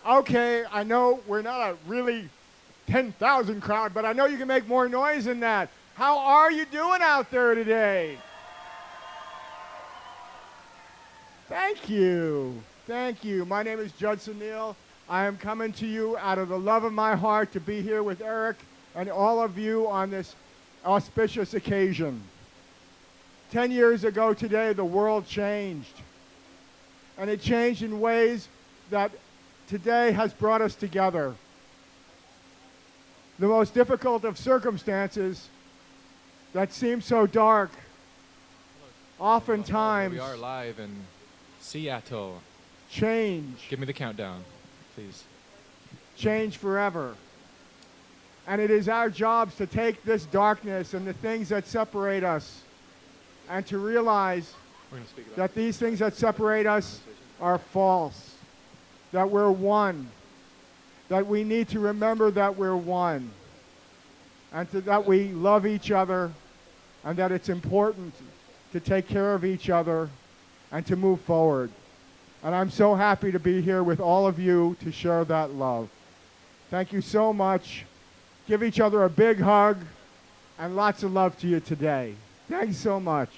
Okay, I know we're not a really 10,000 crowd, but I know you can make more noise than that. How are you doing out there today? Thank you. Thank you. My name is Judson Neal. I am coming to you out of the love of my heart to be here with Eric and all of you on this auspicious occasion. 10 years ago today, the world changed. And it changed in ways that today has brought us together. The most difficult of circumstances that seem so dark, oftentimes We are live in Seattle. change, Give me the countdown, please. change forever. And it is our jobs to take this darkness and the things that separate us and to realize We're going to speak about that these things that separate us are false, that we're one, that we need to remember that we're one, and that we love each other, and that it's important to take care of each other and to move forward. And I'm so happy to be here with all of you to share that love. Thank you so much. Give each other a big hug and lots of love to you today. Thanks so much.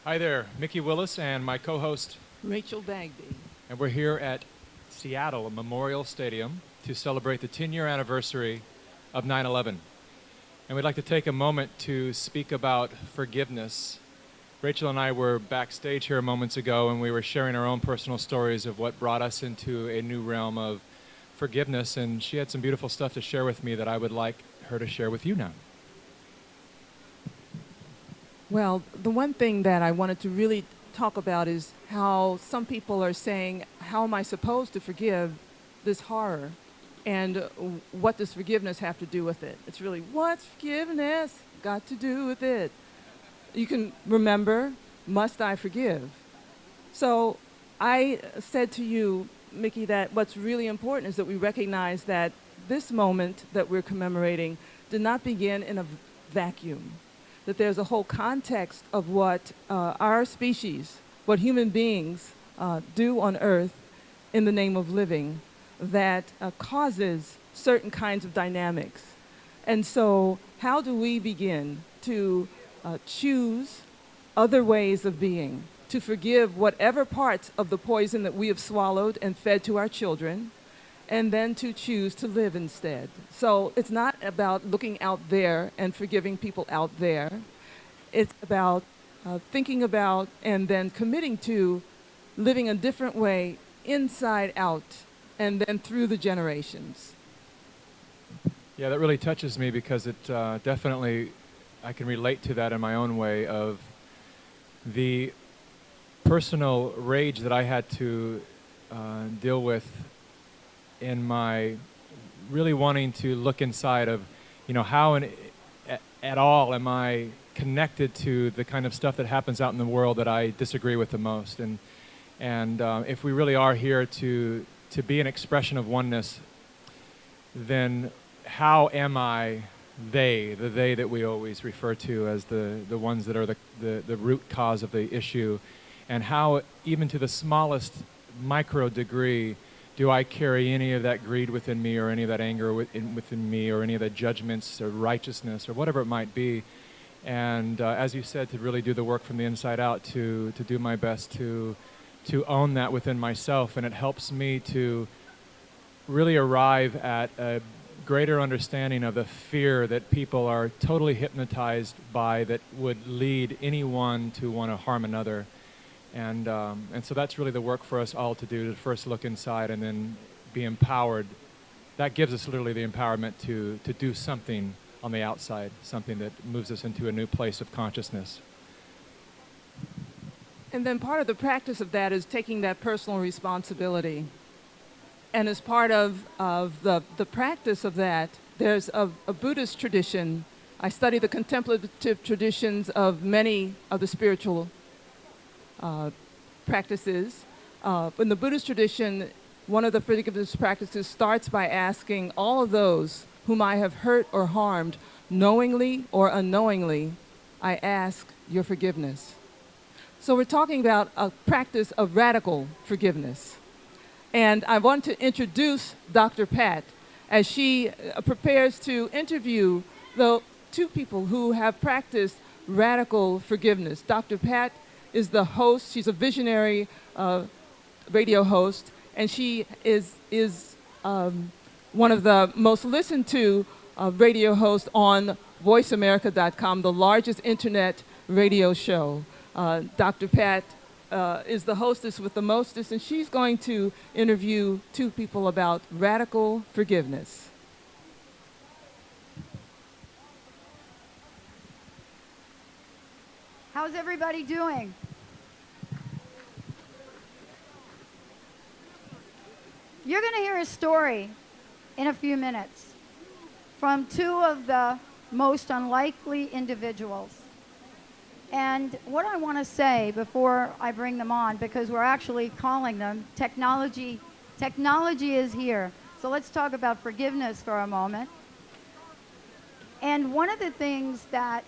Hi there, Mickey Willis and my co-host, Rachel Bagby. and we're here at Seattle Memorial Stadium to celebrate the 10-year anniversary of 9/11. And we'd like to take a moment to speak about forgiveness. Rachel and I were backstage here moments ago, and we were sharing our own personal stories of what brought us into a new realm of forgiveness, and she had some beautiful stuff to share with me that I would like her to share with you now. Well, the one thing that I wanted to really talk about is how some people are saying, how am I supposed to forgive this horror? And what does forgiveness have to do with it? It's really, what's forgiveness got to do with it? You can remember, must I forgive? So I said to you, Mickey, that what's really important is that we recognize that this moment that we're commemorating did not begin in a vacuum, that there's a whole context of what our species, what human beings do on Earth in the name of living that causes certain kinds of dynamics. And so how do we begin to choose other ways of being, to forgive whatever parts of the poison that we have swallowed and fed to our children, and then to choose to live instead. So it's not about looking out there and forgiving people out there. It's about thinking about and then committing to living a different way inside out and then through the generations. Yeah, that really touches me because it definitely, I can relate to that in my own way of the personal rage that I had to deal with in my really wanting to look inside of, how at all am I connected to the kind of stuff that happens out in the world that I disagree with the most. And if we really are here to be an expression of oneness, then how am I the they that we always refer to as the ones that are the root cause of the issue, and how even to the smallest micro degree do I carry any of that greed within me or any of that anger within me or any of that judgments or righteousness or whatever it might be. And as you said, to really do the work from the inside out, to do my best to own that within myself. And it helps me to really arrive at a greater understanding of the fear that people are totally hypnotized by that would lead anyone to want to harm another. And so that's really the work for us all to do, to first look inside and then be empowered. That gives us literally the empowerment to do something on the outside, something that moves us into a new place of consciousness. And then part of the practice of that is taking that personal responsibility. And as part of the practice of that, there's a Buddhist tradition. I study the contemplative traditions of many of the spiritual practices. In the Buddhist tradition, one of the forgiveness practices starts by asking all of those whom I have hurt or harmed, knowingly or unknowingly, I ask your forgiveness. So we're talking about a practice of radical forgiveness. And I want to introduce Dr. Pat as she prepares to interview the two people who have practiced radical forgiveness. Dr. Pat is the host. She's a visionary radio host, and she is one of the most listened to radio hosts on voiceamerica.com, the largest internet radio show. Dr. Pat is the hostess with the mostest, and she's going to interview two people about radical forgiveness. How's everybody doing? You're going to hear a story in a few minutes from two of the most unlikely individuals. And what I want to say before I bring them on, because we're actually calling them technology is here. So let's talk about forgiveness for a moment. And one of the things that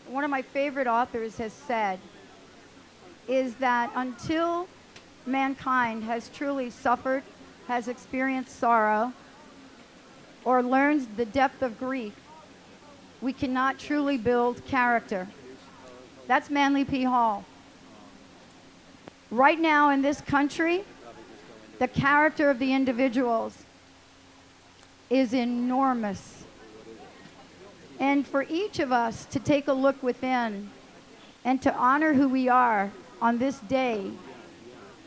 one of my favorite authors has said is that until mankind has truly suffered, has experienced sorrow, or learns the depth of grief, we cannot truly build character. That's Manly P. Hall. Right now in this country, the character of the individuals is enormous. And for each of us to take a look within and to honor who we are on this day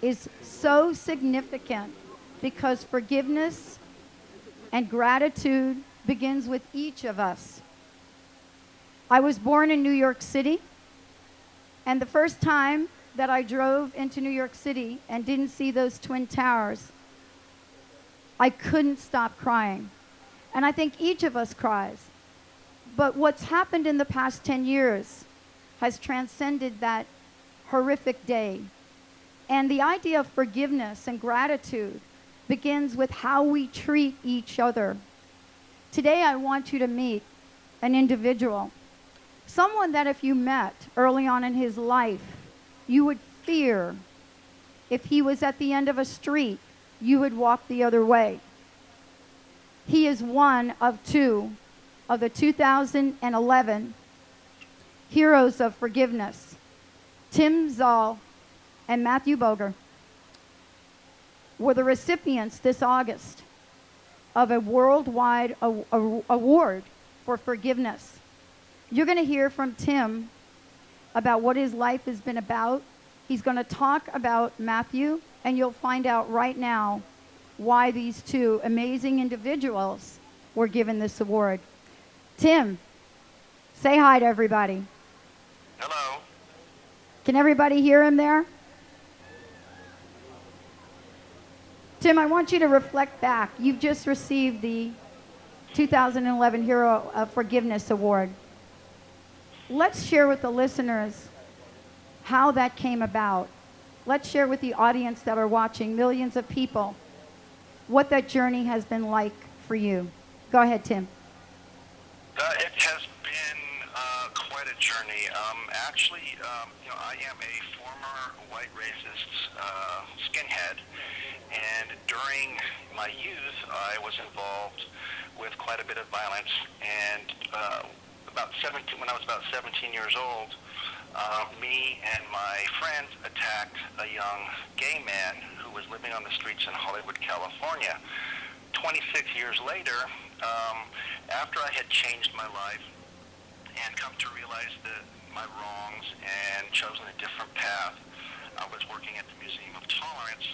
is so significant, because forgiveness and gratitude begins with each of us. I was born in New York City, and the first time that I drove into New York City and didn't see those Twin Towers, I couldn't stop crying. And I think each of us cries. But what's happened in the past 10 years has transcended that horrific day. And the idea of forgiveness and gratitude begins with how we treat each other. Today I want you to meet an individual, someone that if you met early on in his life, you would fear. If he was at the end of a street, you would walk the other way. He is one of two of the 2011 Heroes of Forgiveness, Tim Zoll and Matthew Boger were the recipients this August of a worldwide award for forgiveness. You're going to hear from Tim about what his life has been about. He's going to talk about Matthew, and you'll find out right now why these two amazing individuals were given this award. Tim, say hi to everybody. Hello. Can everybody hear him there? Tim, I want you to reflect back. You've just received the 2011 Hero of Forgiveness Award. Let's share with the listeners how that came about. Let's share with the audience that are watching, millions of people, what that journey has been like for you. Go ahead, Tim. It has been quite a journey. Actually, I am a former white racist skinhead, and during my youth, I was involved with quite a bit of violence. And when I was about 17 years old, me and my friends attacked a young gay man who was living on the streets in Hollywood, California. 26 years later, after I had changed my life and come to realize my wrongs and chosen a different path, I was working at the Museum of Tolerance,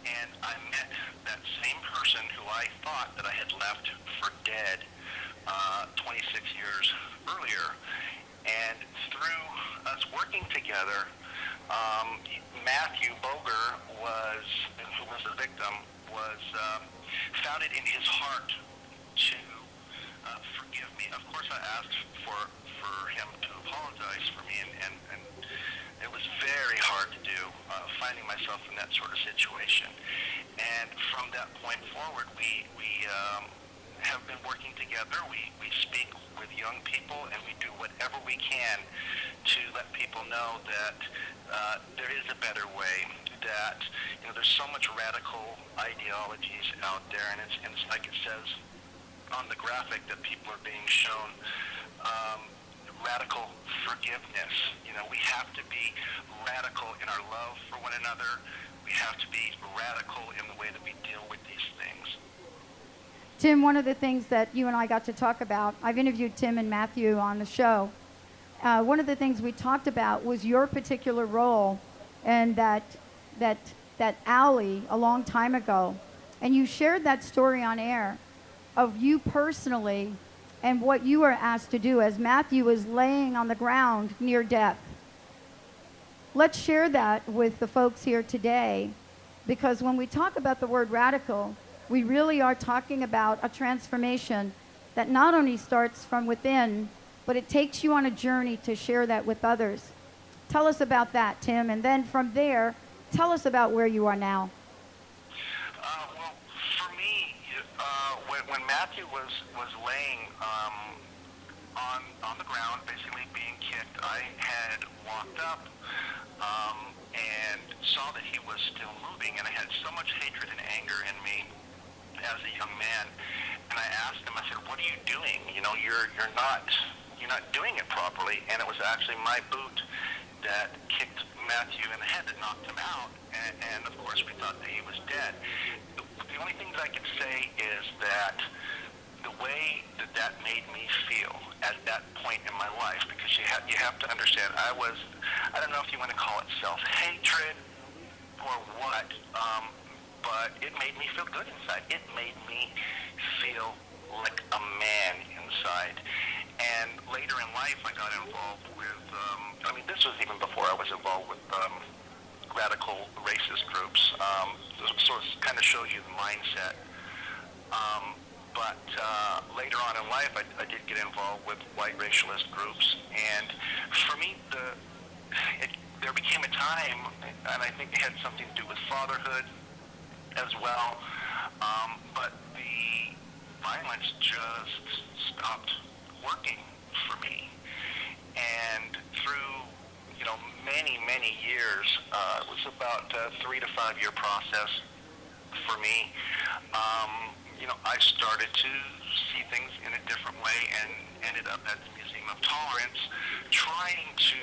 and I met that same person who I thought that I had left for dead 26 years earlier. And through us working together, Matthew Boger who was the victim, found it in his heart to forgive me. Of course, I asked for him to apologize for me, and it was very hard to do, finding myself in that sort of situation. And from that point forward, we have been working together. We speak with young people, and we do whatever we can to let people know that there is a better way, that there's so much radical ideologies out there, and it's like it says on the graphic that people are being shown radical forgiveness. We have to be radical in our love for one another. We have to be radical in the way that we deal with these things. Tim, one of the things that you and I got to talk about, I've interviewed Tim and Matthew on the show. One of the things we talked about was your particular role and that alley a long time ago. And you shared that story on air of you personally and what you were asked to do as Matthew was laying on the ground near death. Let's share that with the folks here today, because when we talk about the word radical, we really are talking about a transformation that not only starts from within, but it takes you on a journey to share that with others. Tell us about that, Tim, and then from there, tell us about where you are now. Well, for me, when Matthew was laying on the ground, basically being kicked, I had walked up and saw that he was still moving, and I had so much hatred and anger in me as a young man. And I asked him, I said, "What are you doing? You're not doing it properly." And it was actually my boot that kicked Matthew in the head that knocked him out. And of course, we thought that he was dead. The only thing that I can say is that the way that made me feel at that point in my life, because you have to understand, I don't know if you want to call it self-hatred or what, but it made me feel good inside. It made me feel like a man inside. And later in life, I got involved with, this was even before I was involved with radical racist groups, so it's kind of show you the mindset. But later on in life, I did get involved with white racialist groups, and for me, there became a time, and I think it had something to do with fatherhood as well, but the violence just stopped working for me. And through many years, it was about a 3 to 5 year process for me. I started to see things in a different way and ended up at the Museum of Tolerance, trying to,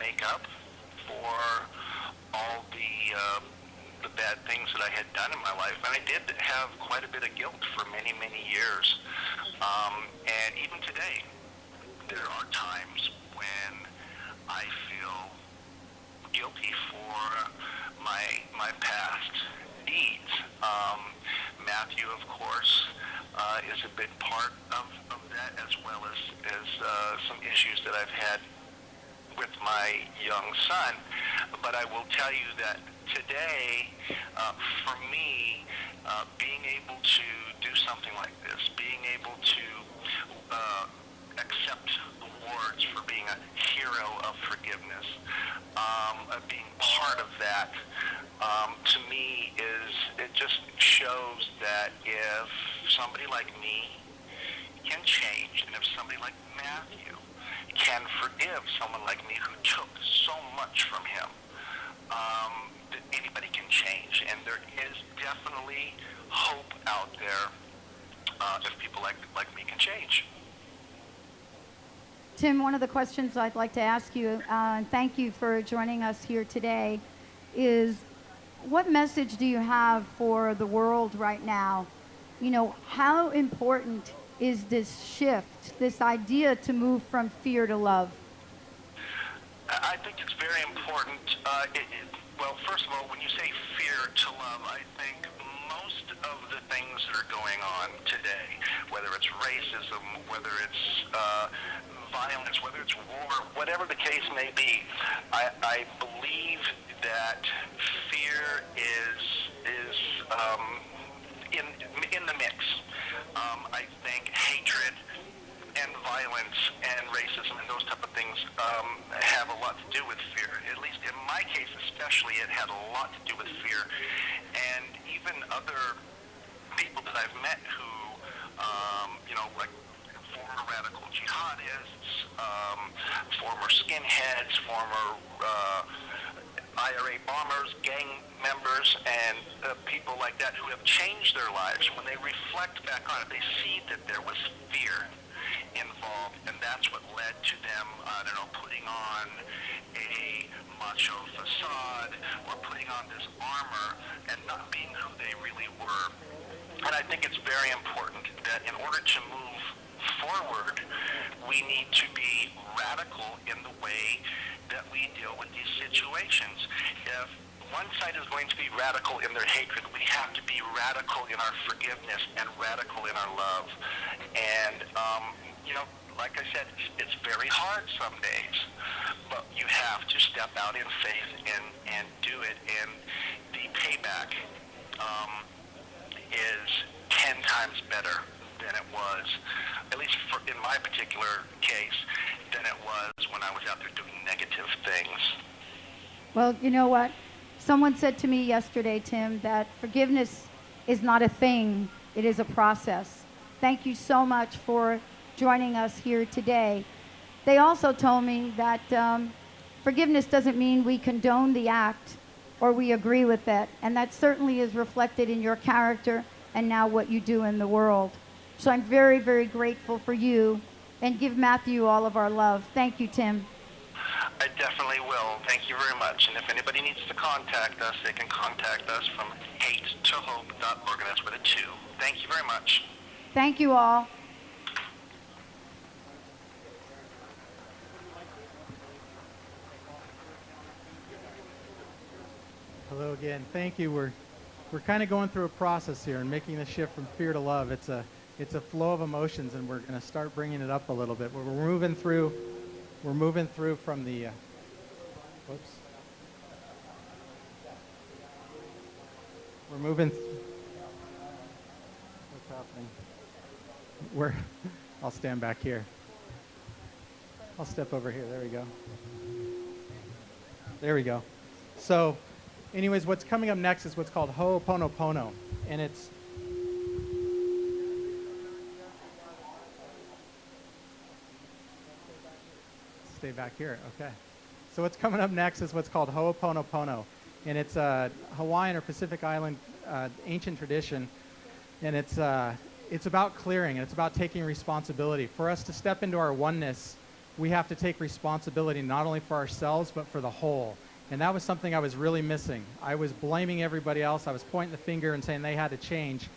make up for all the bad things that I had done in my life. And I did have quite a bit of guilt for many years. And even today, there are times when I feel guilty for my past deeds. Matthew, of course, is a big part of that, as well as some issues that I've had with my young son. But I will tell you that today, for me, being able to do something like this, being able to accept awards for being a hero of forgiveness, being part of that, to me it just shows that if somebody like me can change, and if somebody like Matthew can forgive someone like me who took so much from him, that anybody can change. And there is definitely hope out there if people like me can change. Tim, one of the questions I'd like to ask you, and thank you for joining us here today, is what message do you have for the world right now? How important is this shift, this idea to move from fear to love? I think it's very important. Well, first of all, when you say fear to love, I think most of the things that are going on today, whether it's racism, whether it's violence, whether it's war, whatever the case may be, I believe that fear is in the mix. I think hatred and violence and racism and those type of things have a lot to do with fear. At least in my case especially, it had a lot to do with fear. And even other people that I've met who, like former radical jihadists, former skinheads, former IRA bombers, gang members, and people like that who have changed their lives. When they reflect back on it, they see that there was fear involved, and that's what led to them, I don't know, putting on a macho facade or putting on this armor and not being who they really were. And I think it's very important that in order to move forward, we need to be radical in the way that we deal with these situations. If one side is going to be radical in their hatred, we have to be radical in our forgiveness and radical in our love. And, like I said, it's very hard some days, but you have to step out in faith and do it. And the payback is 10 times better than it was, at least in my particular case, than it was when I was out there doing negative things. Well, you know what? Someone said to me yesterday, Tim, that forgiveness is not a thing, it is a process. Thank you so much for joining us here today. They also told me that forgiveness doesn't mean we condone the act or we agree with it, and that certainly is reflected in your character and now what you do in the world. So I'm very, very grateful for you, and give Matthew all of our love. Thank you, Tim. I definitely will. Thank you very much. And if anybody needs to contact us, they can contact us from hatetohope.org, and that's with a 2. Thank you very much. Thank you all. Hello again. Thank you. We're kind of going through a process here and making the shift from fear to love. It's a flow of emotions, and we're going to start bringing it up a little bit. We're moving through from the whoops. We're moving what's happening? I'll stand back here. I'll step over here. There we go. There we go. So anyways, what's coming up next is what's called Hooponopono, and it's stay back here. Okay. So what's coming up next is what's called Hooponopono, and it's a Hawaiian or Pacific Island ancient tradition, and it's about clearing, and it's about taking responsibility. For us to step into our oneness, we have to take responsibility not only for ourselves but for the whole. And that was something I was really missing. I was blaming everybody else. I was pointing the finger and saying they had to change.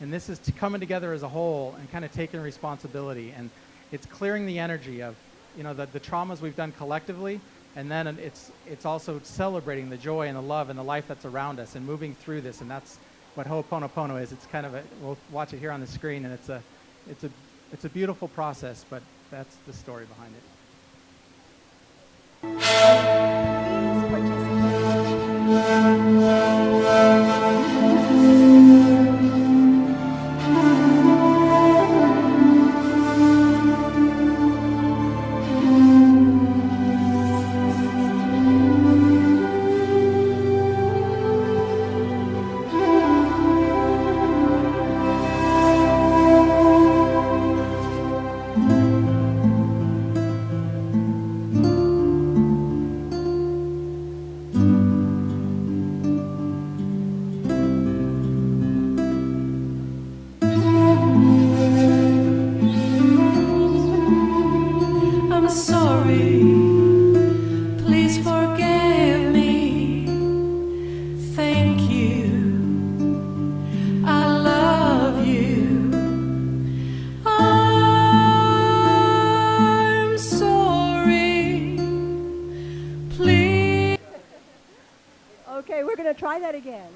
And this is coming together as a whole and kind of taking responsibility. And it's clearing the energy of, the traumas we've done collectively. And then it's also celebrating the joy and the love and the life that's around us and moving through this. And that's what Hooponopono is. It's kind of we'll watch it here on the screen, and it's a beautiful process, but that's the story behind it. Okay, we're going to try that again.